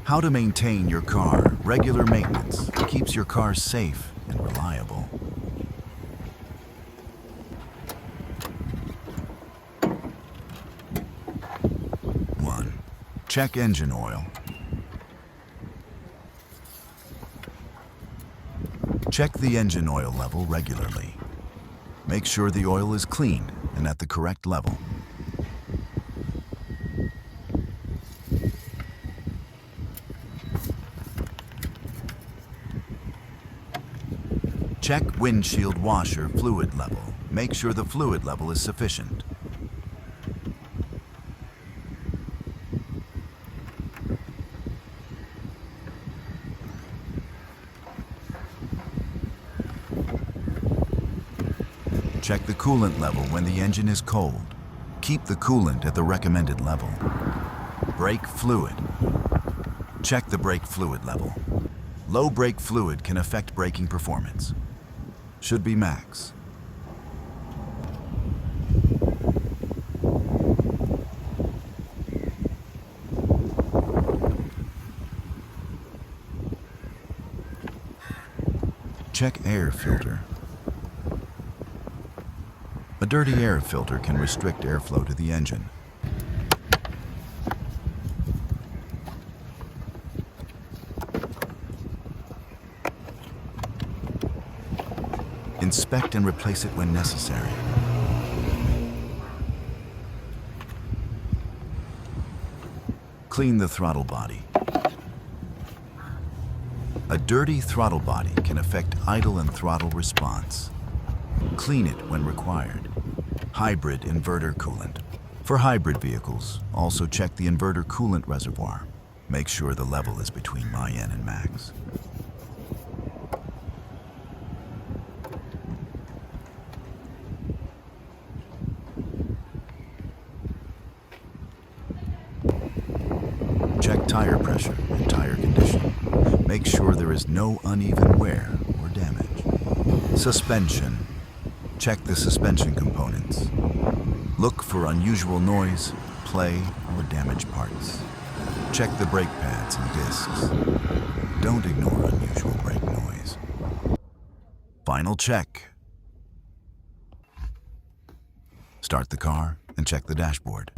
How to maintain your car. Regular maintenance keeps your car safe and reliable. 1. Check engine oil. Check the engine oil level regularly. Make sure the oil is clean and at the correct level. Check windshield washer fluid level. Make sure the fluid level is sufficient. Check the coolant level when the engine is cold. Keep the coolant at the recommended level. Brake fluid. Check the brake fluid level. Low brake fluid can affect braking performance. Should be max. Check air filter. A dirty air filter can restrict airflow to the engine. Inspect and replace it when necessary. Clean the throttle body. A dirty throttle body can affect idle and throttle response. Clean it when required. Hybrid inverter coolant. For hybrid vehicles, also check the inverter coolant reservoir. Make sure the level is between -N and max. Check tire pressure and tire condition. Make sure there is no uneven wear or damage. Suspension. Check the suspension components. Look for unusual noise, play, or damaged parts. Check the brake pads and discs. Don't ignore unusual brake noise. Final check. Start the car and check the dashboard.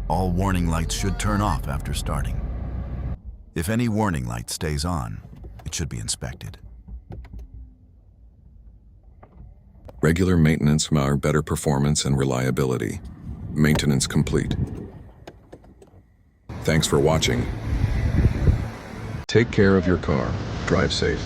All warning lights should turn off after starting. If any warning light stays on, it should be inspected. Regular maintenance for better performance and reliability. Maintenance complete. Thanks for watching. Take care of your car. Drive safe.